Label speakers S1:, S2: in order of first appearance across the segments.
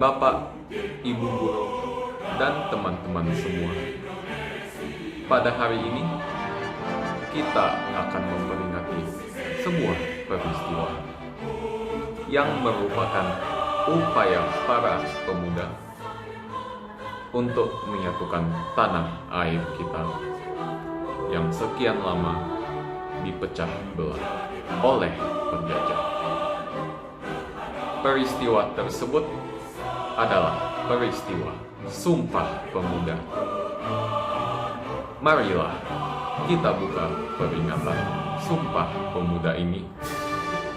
S1: Bapak, Ibu guru, dan teman-teman semua. Pada hari ini, kita akan memperingati sebuah peristiwa yang merupakan upaya para pemuda untuk menyatukan tanah air kita yang sekian lama dipecah belah oleh penjajah. Peristiwa tersebut adalah peristiwa Sumpah Pemuda. Marilah kita buka peringatan Sumpah Pemuda ini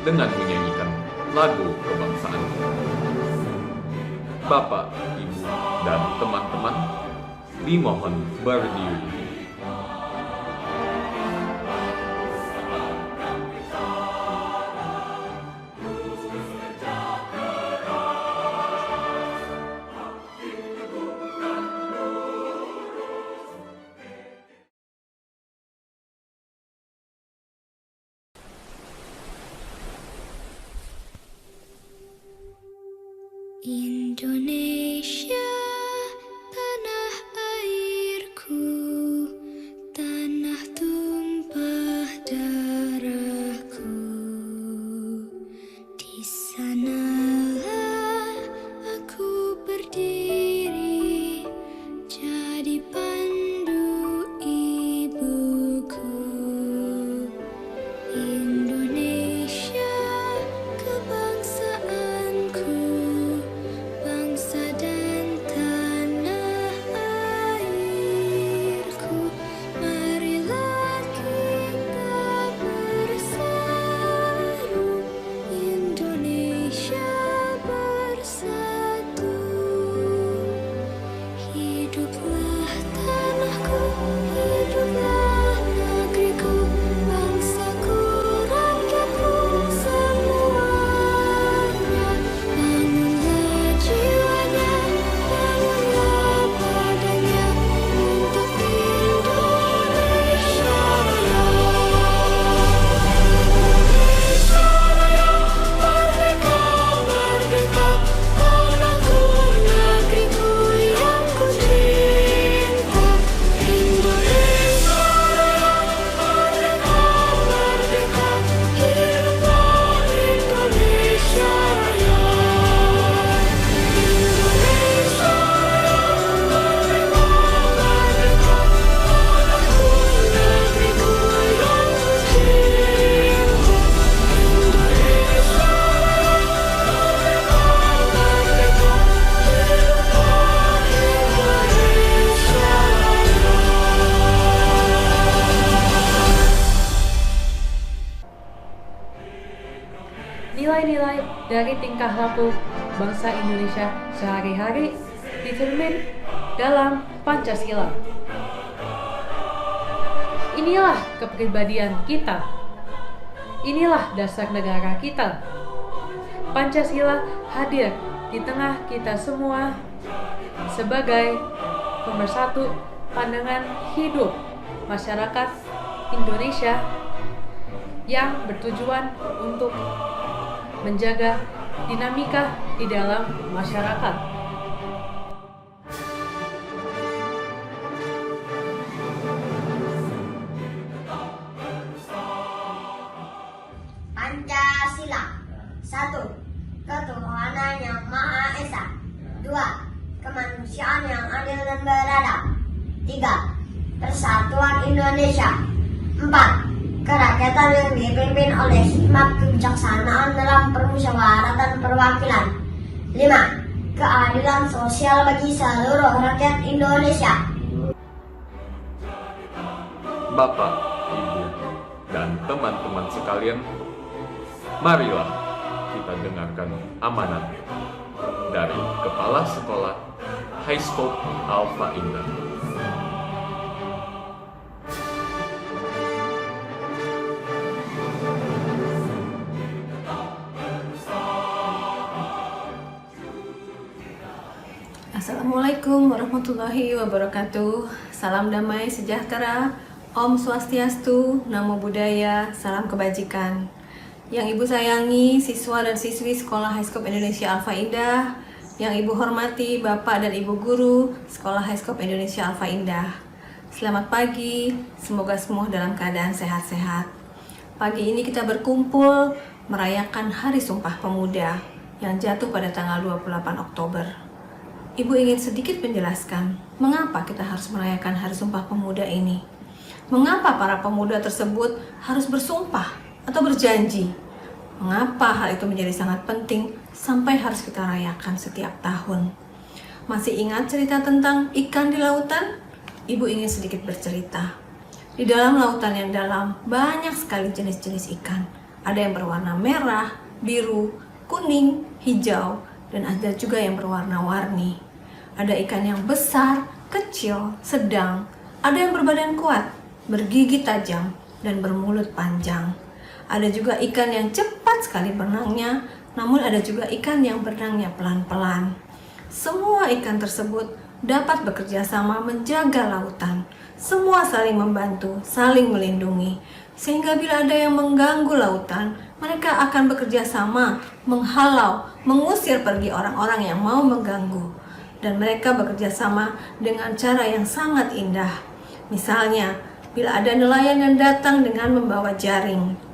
S1: dengan menyanyikan lagu kebangsaan. Bapak, Ibu, dan teman-teman dimohon berdiri.
S2: Indonesia, tanah airku, tanah tumpah darahku. Di sanalah aku berdiri, jadi pandu ibuku. Indonesia, kebangsaanku, bangsa dan tanah airku. Marilah kita bersatu, Indonesia bersatu. Hiduplah tanahku, hiduplah negeriku, bangsaku, rakyatku semuanya. Bangunlah jiwanya, bangunlah badannya untuk Indonesia Raya. Indonesia Raya, merdeka, merdeka, tanahku, negeriku yang ku cinta. Indonesia Raya, merdeka, merdeka, hiduplah Indonesia Raya. Indonesia Raya, merdeka, merdeka, tanahku, negeriku yang ku cinta. Indonesia Raya, merdeka, merdeka, hiduplah Indonesia
S3: Nilai-nilai dari tingkah laku bangsa Indonesia sehari-hari dicermin dalam Pancasila. Inilah kepribadian kita. Inilah dasar negara kita. Pancasila hadir di tengah kita semua sebagai pemersatu pandangan hidup masyarakat Indonesia yang bertujuan untuk menjaga dinamika di dalam masyarakat.
S4: Pancasila. 1. Ketuhanan yang Maha Esa. 2. Kemanusiaan yang adil dan beradab. 3. Persatuan Indonesia. 4. Kerakyatan yang dipimpin oleh hikmat kebijaksanaan dalam permusyawaratan perwakilan. 5. Keadilan sosial bagi seluruh rakyat Indonesia.
S1: Bapak, Ibu, dan teman-teman sekalian, marilah kita dengarkan amanat dari Kepala Sekolah High School Alpha Indah.
S5: Assalamualaikum warahmatullahi wabarakatuh. Salam damai sejahtera, Om Swastiastu, Namo Buddhaya, salam kebajikan. Yang Ibu sayangi, siswa dan siswi Sekolah High School Indonesia Alpha Indah, Yang Ibu hormati Bapak dan Ibu Guru Sekolah Highscope Indonesia Alfa Indah. Selamat pagi, semoga semua dalam keadaan sehat-sehat. Pagi ini kita berkumpul merayakan Hari Sumpah Pemuda yang jatuh pada tanggal 28 Oktober. Ibu ingin sedikit menjelaskan mengapa kita harus merayakan Hari Sumpah Pemuda ini. Mengapa para pemuda tersebut harus bersumpah atau berjanji? Mengapa hal itu menjadi sangat penting sampai harus kita rayakan setiap tahun? Masih ingat cerita tentang ikan di lautan? Ibu ingin sedikit bercerita. Di dalam lautan yang dalam banyak sekali jenis-jenis ikan. Ada yang berwarna merah, biru, kuning, hijau, dan ada juga yang berwarna-warni. Ada ikan yang besar, kecil, sedang. Ada yang berbadan kuat, bergigi tajam, dan bermulut panjang. Ada juga ikan yang cepat sekali berenangnya, namun ada juga ikan yang berenangnya pelan-pelan. Semua ikan tersebut dapat bekerja sama menjaga lautan. Semua saling membantu, saling melindungi. Sehingga bila ada yang mengganggu lautan, mereka akan bekerja sama, menghalau, mengusir pergi orang-orang yang mau mengganggu. Dan mereka bekerja sama dengan cara yang sangat indah. Misalnya, bila ada nelayan yang datang dengan membawa jaring,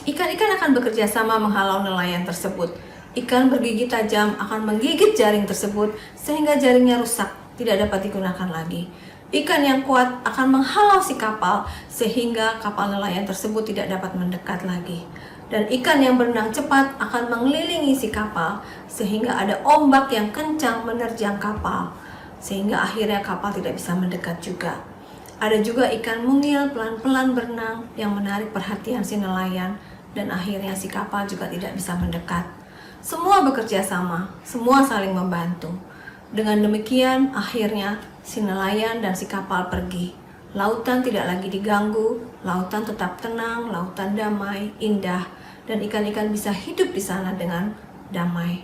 S5: ikan-ikan akan bekerja sama menghalau nelayan tersebut. Ikan bergigi tajam akan menggigit jaring tersebut sehingga jaringnya rusak, tidak dapat digunakan lagi. Ikan yang kuat akan menghalau si kapal sehingga kapal nelayan tersebut tidak dapat mendekat lagi. Dan ikan yang berenang cepat akan mengelilingi si kapal sehingga ada ombak yang kencang menerjang kapal sehingga akhirnya kapal tidak bisa mendekat juga. Ada juga ikan mungil pelan-pelan berenang yang menarik perhatian si nelayan dan akhirnya si kapal juga tidak bisa mendekat. Semua bekerja sama, semua saling membantu. Dengan demikian, akhirnya si nelayan dan si kapal pergi. Lautan tidak lagi diganggu, lautan tetap tenang, lautan damai, indah, dan ikan-ikan bisa hidup di sana dengan damai.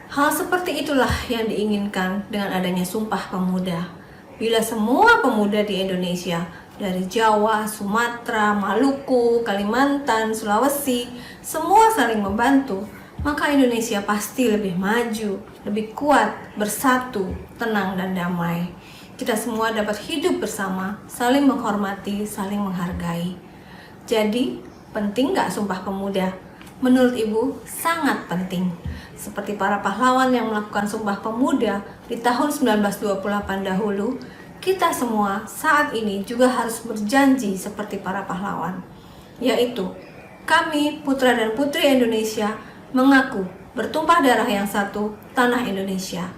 S5: Hal seperti itulah yang diinginkan dengan adanya Sumpah Pemuda. Bila semua pemuda di Indonesia, dari Jawa, Sumatera, Maluku, Kalimantan, Sulawesi, semua saling membantu, maka Indonesia pasti lebih maju, lebih kuat, bersatu, tenang, dan damai. Kita semua dapat hidup bersama, saling menghormati, saling menghargai. Jadi, penting nggak Sumpah Pemuda? Menurut Ibu, sangat penting. Seperti para pahlawan yang melakukan Sumpah Pemuda di tahun 1928 dahulu, kita semua saat ini juga harus berjanji seperti para pahlawan. Yaitu, kami, putra dan putri Indonesia, mengaku bertumpah darah yang satu, tanah Indonesia.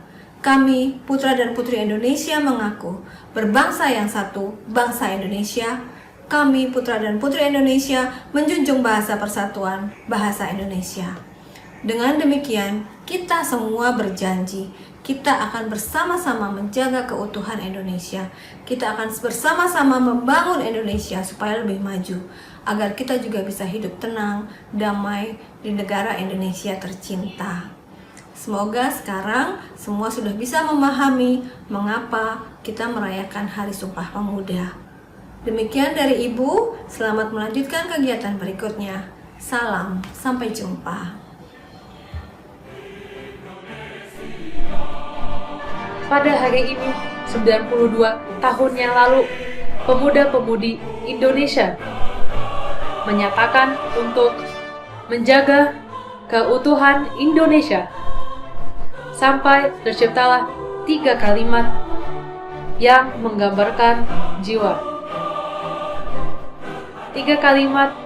S5: Kami, putra dan putri Indonesia, mengaku berbangsa yang satu, bangsa Indonesia. Kami, putra dan putri Indonesia, menjunjung bahasa persatuan, bahasa Indonesia. Dengan demikian, kita semua berjanji, kita akan bersama-sama menjaga keutuhan Indonesia. Kita akan bersama-sama membangun Indonesia supaya lebih maju, agar kita juga bisa hidup tenang, damai di negara Indonesia tercinta. Semoga sekarang semua sudah bisa memahami mengapa kita merayakan Hari Sumpah Pemuda. Demikian dari Ibu, selamat melanjutkan kegiatan berikutnya. Salam, sampai jumpa.
S3: Pada hari ini, 92 tahun yang lalu, pemuda-pemudi Indonesia menyatakan untuk menjaga keutuhan Indonesia. Sampai terciptalah 3 kalimat yang menggambarkan jiwa. 3 kalimat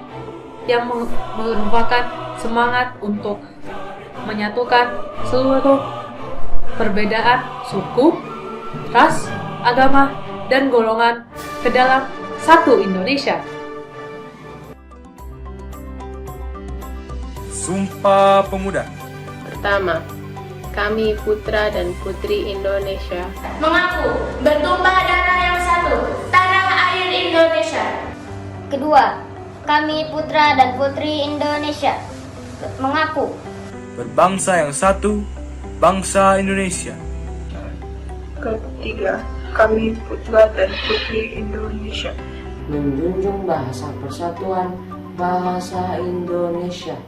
S3: yang merupakan semangat untuk menyatukan seluruh perbedaan suku, ras, agama, dan golongan ke dalam satu Indonesia.
S6: Sumpah Pemuda.
S7: Pertama, kami putra dan putri Indonesia
S2: Mengaku bertumpah darah yang satu, tanah air Indonesia.
S4: Kedua, kami putra dan putri Indonesia mengaku
S6: Berbangsa yang satu, bangsa Indonesia.
S8: Ketiga, kami putra dan putri Indonesia
S9: menjunjung bahasa persatuan, bahasa Indonesia.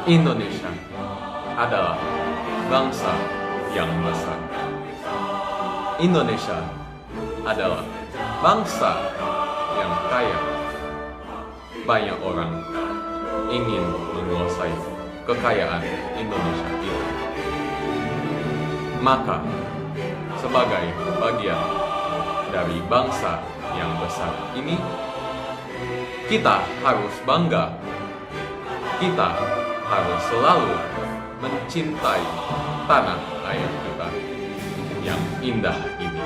S1: Indonesia adalah bangsa yang besar. Indonesia adalah bangsa yang kaya. Banyak orang ingin menguasai kekayaan Indonesia itu. Maka, sebagai bagian dari bangsa yang besar ini, kita harus bangga. Kita harus selalu mencintai tanah air kita yang indah ini.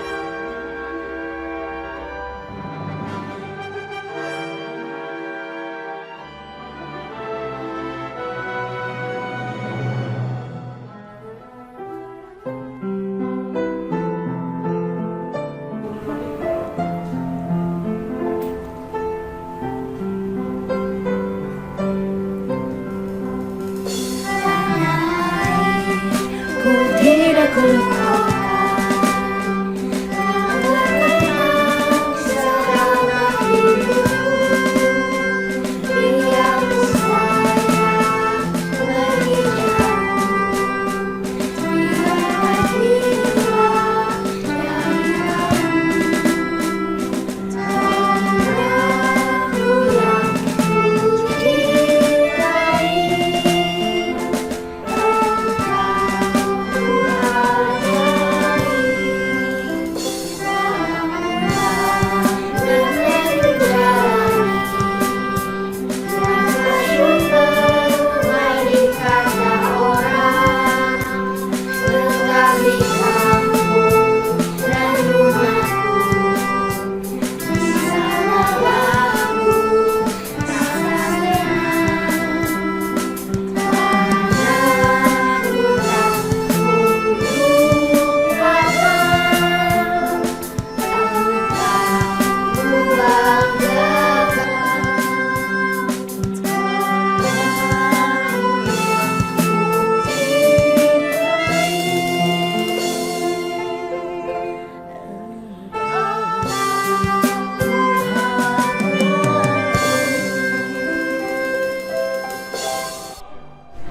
S2: Ku tidak lupa selama hidup. Biarpun saya pergi jauh, biarlah dia dari kamu. Tanahku yang ku cintai,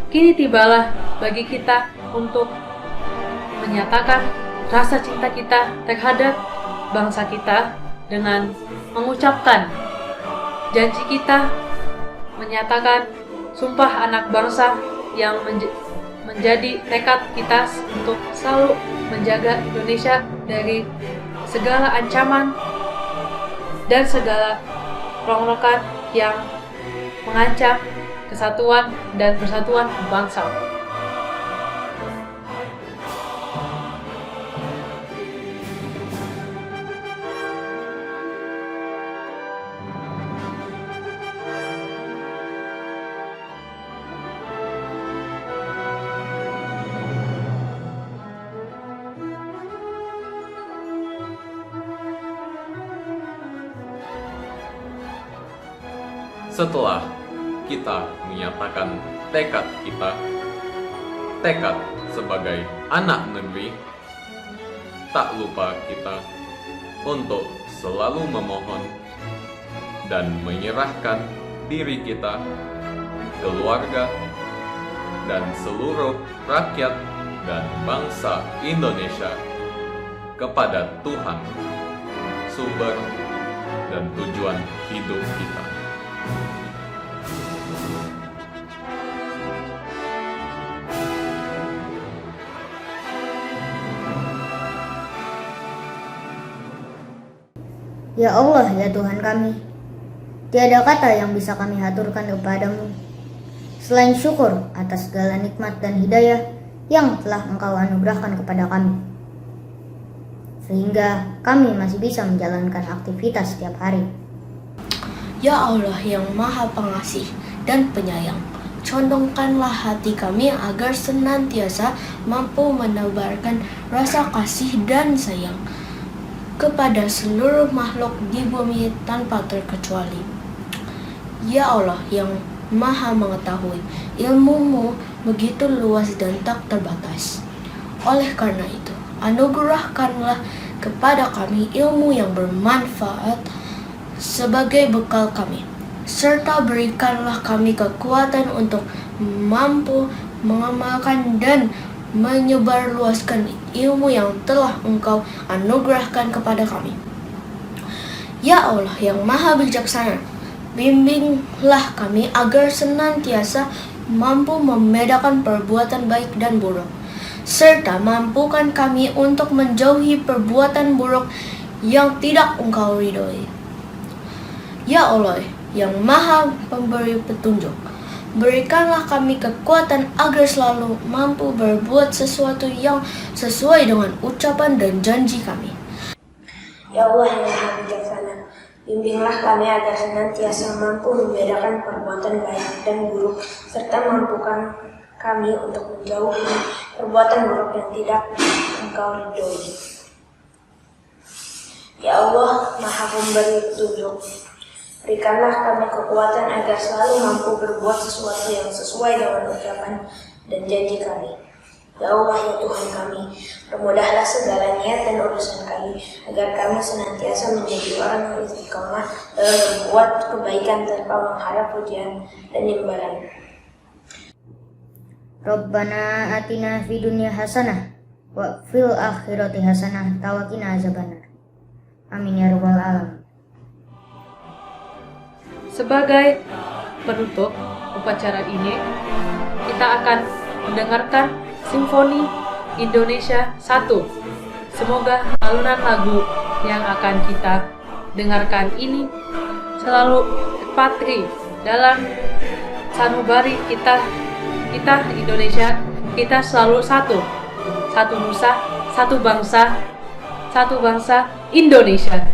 S3: Kini tibalah bagi kita untuk menyatakan rasa cinta kita terhadap bangsa kita dengan mengucapkan janji kita, menyatakan sumpah anak bangsa yang menjadi tekad kita untuk selalu menjaga Indonesia dari segala ancaman dan segala rongrongan yang mengancam kesatuan dan persatuan bangsa.
S1: Setelah kita menyatakan tekad kita, tekad sebagai anak negeri, tak lupa kita untuk selalu memohon dan menyerahkan diri kita, keluarga, dan seluruh rakyat dan bangsa Indonesia kepada Tuhan, sumber dan tujuan hidup kita.
S4: Ya Allah, ya Tuhan kami, tiada kata yang bisa kami haturkan kepadamu selain syukur atas segala nikmat dan hidayah yang telah Engkau anugerahkan kepada kami, sehingga kami masih bisa menjalankan aktivitas setiap hari.
S2: Ya Allah yang Maha Pengasih dan Penyayang, condongkanlah hati kami agar senantiasa mampu menebarkan rasa kasih dan sayang kepada seluruh makhluk di bumi tanpa terkecuali. Ya Allah yang Maha Mengetahui, ilmu-Mu begitu luas dan tak terbatas. Oleh karena itu, anugerahkanlah kepada kami ilmu yang bermanfaat sebagai bekal kami, serta berikanlah kami kekuatan untuk mampu mengamalkan dan menyebarluaskan ilmu yang telah Engkau anugerahkan kepada kami. Ya Allah yang Maha Bijaksana, bimbinglah kami agar senantiasa mampu membedakan perbuatan baik dan buruk, serta mampukan kami untuk menjauhi perbuatan buruk yang tidak Engkau ridhoi. Ya Allah yang Maha Pemberi Petunjuk, berikanlah kami kekuatan agar selalu mampu berbuat sesuatu yang sesuai dengan ucapan dan janji kami.
S10: Ya Allah yang Maha Bijaksana, bimbinglah kami agar senantiasa mampu membedakan perbuatan baik dan buruk, serta mampukan kami untuk menjauhi perbuatan buruk yang tidak Engkau ridhoi. Ya Allah, Maha Pemberi Petunjuk, berikanlah kami kekuatan agar selalu mampu berbuat sesuatu yang sesuai dengan ucapan dan janji kami. Ya Allah, ya Tuhan kami, permudahlah segala niat dan urusan kami, agar kami senantiasa menjadi orang yang istiqomah dalam berbuat kebaikan tanpa mengharap pujian dan imbalan.
S4: Rabbana atina fid dunya hasanah wa fil akhirati hasanah wa qina azabannar. Amin ya rabbal alamin.
S3: Sebagai penutup upacara ini, kita akan mendengarkan Simfoni Indonesia 1. Semoga alunan lagu yang akan kita dengarkan ini selalu terpatri dalam sanubari kita Indonesia. Kita selalu satu nusa, satu bangsa Indonesia.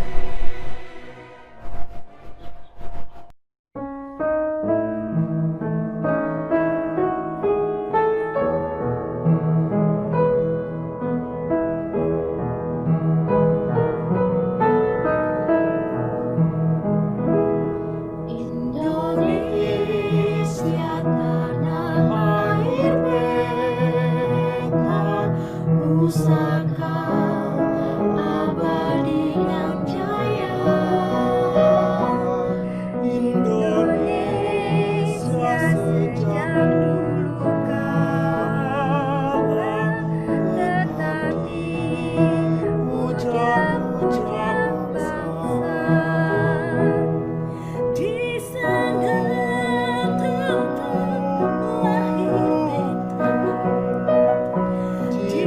S11: Di